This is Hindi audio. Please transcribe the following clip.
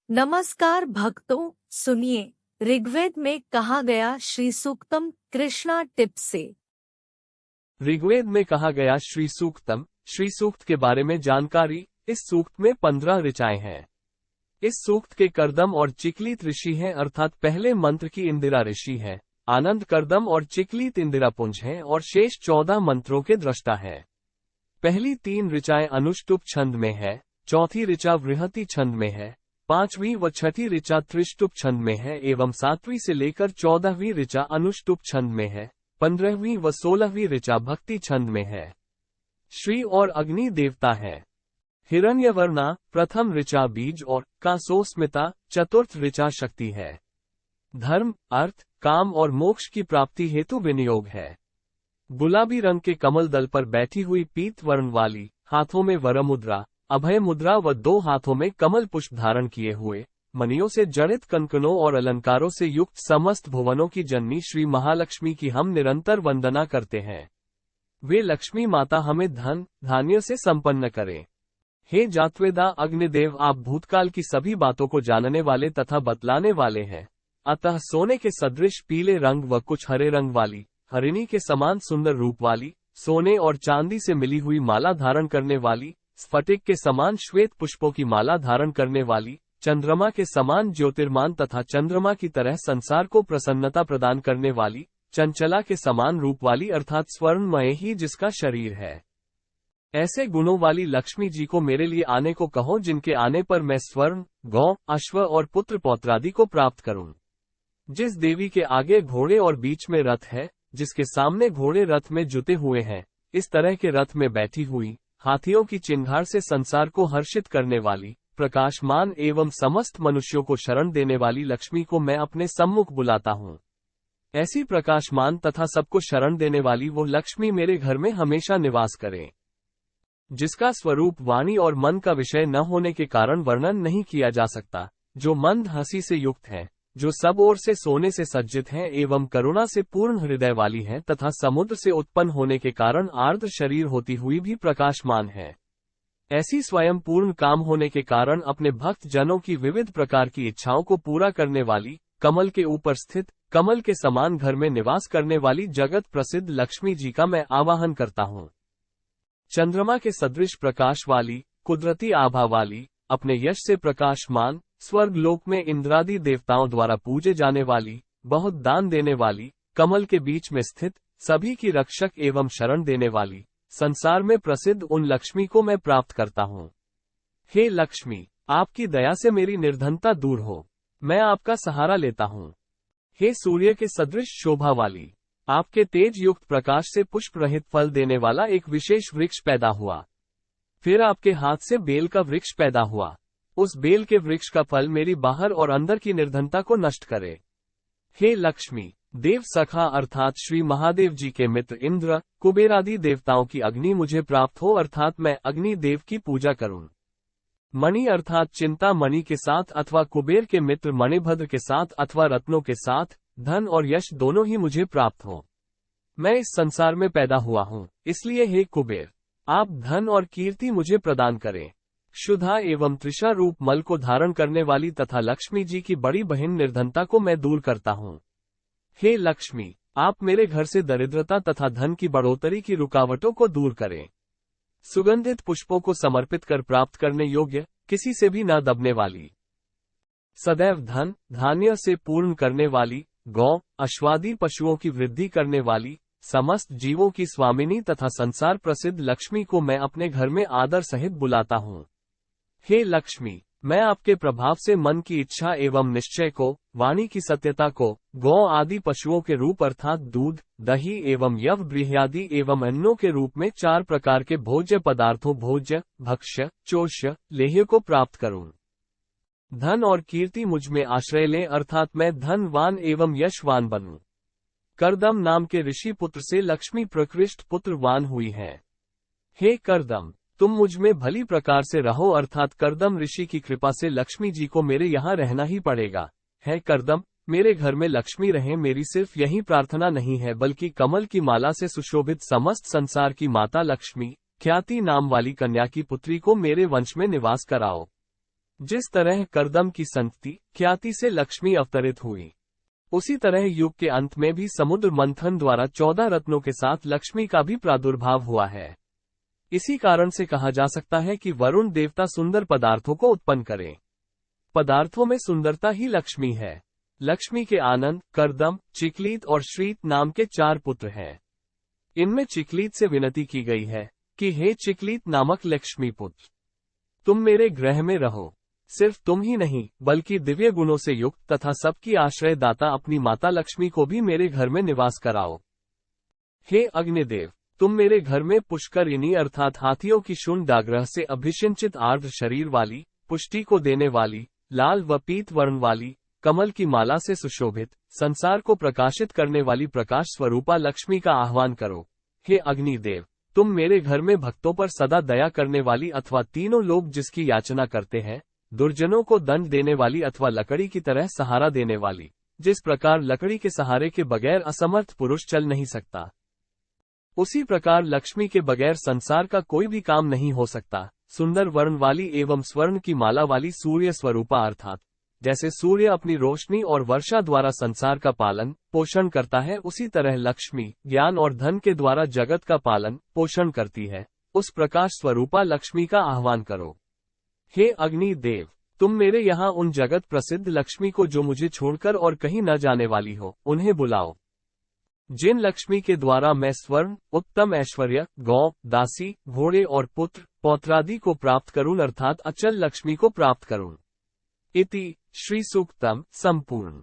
नमस्कार भक्तों, सुनिए। ऋग्वेद में कहा गया श्री सूक्तम कृष्णा टिप्स से। ऋग्वेद में कहा गया श्री सूक्त के बारे में जानकारी। इस सूक्त में 15 ऋचाएं हैं। इस सूक्त के कर्दम और चिकलित ऋषि हैं, अर्थात पहले मंत्र की इंदिरा ऋषि है, आनंद कर्दम और चिकलित इंदिरा पुंज हैं और शेष 14 मंत्रों के दृष्टा है। पहली 3 ऋचाएं अनुष्टुप छंद में है, चौथी ऋचा वृहति छंद में है, 5वीं व 6ठी ऋचा त्रिष्टुप छंद में है एवं 7वीं से लेकर 14वीं ऋचा अनुष्टुप छंद में है, 15वीं व 16वीं ऋचा भक्ति छंद में है। श्री और अग्नि देवता है। हिरण्यवर्णा प्रथम ऋचा बीज और कासोस्मिता चतुर्थ ऋचा शक्ति है। धर्म, अर्थ, काम और मोक्ष की प्राप्ति हेतु विनियोग है। गुलाबी रंग के कमल दल पर बैठी हुई पीत वर्ण वाली, हाथों में वरमुद्रा, अभय मुद्रा व 2 हाथों में कमल पुष्प धारण किए हुए, मणियों से जड़ित कंकणों और अलंकारों से युक्त समस्त भुवनों की जननी श्री महालक्ष्मी की हम निरंतर वंदना करते हैं। वे लक्ष्मी माता हमें धन धान्य से संपन्न करें। हे जात्वेदा अग्निदेव, आप भूतकाल की सभी बातों को जानने वाले तथा बतलाने वाले हैं। अतः सोने के सदृश पीले रंग व कुछ हरे रंग वाली, हरिणी के समान सुंदर रूप वाली, सोने और चांदी से मिली हुई माला धारण करने वाली, स्फटिक के समान श्वेत पुष्पों की माला धारण करने वाली, चंद्रमा के समान ज्योतिर्मान तथा चंद्रमा की तरह संसार को प्रसन्नता प्रदान करने वाली, चंचला के समान रूप वाली अर्थात स्वर्णमय ही जिसका शरीर है, ऐसे गुणों वाली लक्ष्मी जी को मेरे लिए आने को कहो, जिनके आने पर मैं स्वर्ण, गौ, अश्व और पुत्र पौत्रादि को प्राप्त करूं। जिस देवी के आगे घोड़े और बीच में रथ है, जिसके सामने घोड़े रथ में जुते हुए हैं, इस तरह के रथ में बैठी हुई, हाथियों की चिन्हार से संसार को हर्षित करने वाली, प्रकाशमान एवं समस्त मनुष्यों को शरण देने वाली लक्ष्मी को मैं अपने सम्मुख बुलाता हूँ। ऐसी प्रकाशमान तथा सबको शरण देने वाली वो लक्ष्मी मेरे घर में हमेशा निवास करे, जिसका स्वरूप वाणी और मन का विषय न होने के कारण वर्णन नहीं किया जा सकता, जो मंद हंसी से युक्त है, जो सब ओर से सोने से सज्जित है एवं करुणा से पूर्ण हृदय वाली है तथा समुद्र से उत्पन्न होने के कारण आर्द्र शरीर होती हुई भी प्रकाशमान है। ऐसी स्वयं पूर्ण काम होने के कारण अपने भक्त जनों की विविध प्रकार की इच्छाओं को पूरा करने वाली, कमल के ऊपर स्थित, कमल के समान घर में निवास करने वाली जगत प्रसिद्ध लक्ष्मी जी का मैं आवाहन करता हूँ। चंद्रमा के सदृश प्रकाश वाली, कुदरती आभा वाली, अपने यश से प्रकाशमान, स्वर्ग लोक में इंद्रादि देवताओं द्वारा पूजे जाने वाली, बहुत दान देने वाली, कमल के बीच में स्थित, सभी की रक्षक एवं शरण देने वाली, संसार में प्रसिद्ध उन लक्ष्मी को मैं प्राप्त करता हूँ। हे लक्ष्मी, आपकी दया से मेरी निर्धनता दूर हो, मैं आपका सहारा लेता हूँ। हे सूर्य के सदृश शोभा वाली, आपके तेज युक्त प्रकाश से पुष्प रहित फल देने वाला एक विशेष वृक्ष पैदा हुआ। फिर आपके हाथ से बेल का वृक्ष पैदा हुआ। उस बेल के वृक्ष का फल मेरी बाहर और अंदर की निर्धनता को नष्ट करे। हे लक्ष्मी, देव सखा अर्थात श्री महादेव जी के मित्र इंद्र, कुबेरादि देवताओं की अग्नि मुझे प्राप्त हो, अर्थात मैं अग्नि देव की पूजा करूं। मणि अर्थात चिंता मणि के साथ अथवा कुबेर के मित्र मणिभद्र के साथ अथवा रत्नों के साथ धन और यश दोनों ही मुझे प्राप्त हो। मैं इस संसार में पैदा हुआ हूँ, इसलिए हे कुबेर, आप धन और कीर्ति मुझे प्रदान करें। क्षुधा एवं तृषा रूप मल को धारण करने वाली तथा लक्ष्मी जी की बड़ी बहन निर्धनता को मैं दूर करता हूँ। हे लक्ष्मी, आप मेरे घर से दरिद्रता तथा धन की बढ़ोतरी की रुकावटों को दूर करें। सुगंधित पुष्पों को समर्पित कर प्राप्त करने योग्य, किसी से भी न दबने वाली, सदैव धन धान्य से पूर्ण करने वाली, गौ अश्वादि पशुओं की वृद्धि करने वाली, समस्त जीवों की स्वामिनी तथा संसार प्रसिद्ध लक्ष्मी को मैं अपने घर में आदर सहित बुलाता हूँ। हे लक्ष्मी, मैं आपके प्रभाव से मन की इच्छा एवं निश्चय को, वाणी की सत्यता को, गौ आदि पशुओं के रूप अर्थात दूध, दही एवं यव बृहयादि एवं अन्नों के रूप में 4 प्रकार के भोज्य पदार्थों भोज्य, भक्ष्य, चोष्य, लेह्य को प्राप्त करूं। धन और कीर्ति मुझ में आश्रय लें, अर्थात मैं धनवान एवं यशवान बनूं। करदम नाम के ऋषि पुत्र से लक्ष्मी प्रकृष्ट पुत्रवान हुई है। हे करदम, तुम मुझ में भली प्रकार से रहो, अर्थात करदम ऋषि की कृपा से लक्ष्मी जी को मेरे यहाँ रहना ही पड़ेगा। है करदम, मेरे घर में लक्ष्मी रहे, मेरी सिर्फ यही प्रार्थना नहीं है, बल्कि कमल की माला से सुशोभित समस्त संसार की माता लक्ष्मी, ख्याति नाम वाली कन्या की पुत्री को मेरे वंश में निवास कराओ। जिस तरह करदम की संतति ख्याति से लक्ष्मी अवतरित हुई, उसी तरह युग के अंत में भी समुद्र मंथन द्वारा 14 रत्नों के साथ लक्ष्मी का भी प्रादुर्भाव हुआ है। इसी कारण से कहा जा सकता है कि वरुण देवता सुंदर पदार्थों को उत्पन्न करें। पदार्थों में सुंदरता ही लक्ष्मी है। लक्ष्मी के आनंद, करदम, चिकलीत और श्रीत नाम के 4 पुत्र हैं। इनमें चिकलीत से विनती की गई है कि हे चिकलीत नामक लक्ष्मी पुत्र, तुम मेरे ग्रह में रहो। सिर्फ तुम ही नहीं बल्कि दिव्य गुणों से युक्त तथा सबकी आश्रय दाता अपनी माता लक्ष्मी को भी मेरे घर में निवास कराओ। हे अग्निदेव, तुम मेरे घर में पुष्करिणी अर्थात हाथियों की शुंडाग्रह से अभिषिंचित आर्द्र शरीर वाली, पुष्टि को देने वाली, लाल व पीत वर्ण वाली, कमल की माला से सुशोभित, संसार को प्रकाशित करने वाली प्रकाश स्वरूपा लक्ष्मी का आह्वान करो। हे अग्निदेव, तुम मेरे घर में भक्तों पर सदा दया करने वाली अथवा तीनों लोग जिसकी याचना करते हैं, दुर्जनों को दंड देने वाली अथवा लकड़ी की तरह सहारा देने वाली, जिस प्रकार लकड़ी के सहारे के बगैर असमर्थ पुरुष चल नहीं सकता, उसी प्रकार लक्ष्मी के बगैर संसार का कोई भी काम नहीं हो सकता। सुंदर वर्ण वाली एवं स्वर्ण की माला वाली सूर्य स्वरूपा अर्थात जैसे सूर्य अपनी रोशनी और वर्षा द्वारा संसार का पालन पोषण करता है, उसी तरह लक्ष्मी ज्ञान और धन के द्वारा जगत का पालन पोषण करती है। उस प्रकाश स्वरूपा लक्ष्मी का आह्वान करो। हे अग्नि देव, तुम मेरे यहाँ उन जगत प्रसिद्ध लक्ष्मी को जो मुझे छोड़कर और कहीं न जाने वाली हो, उन्हें बुलाओ। जिन लक्ष्मी के द्वारा मैं स्वर्ण, उत्तम ऐश्वर्य, गौ, दासी, घोड़े और पुत्र पौत्रादि को प्राप्त करूं अर्थात अचल लक्ष्मी को प्राप्त करूं। इति श्री सूक्तम संपूर्ण।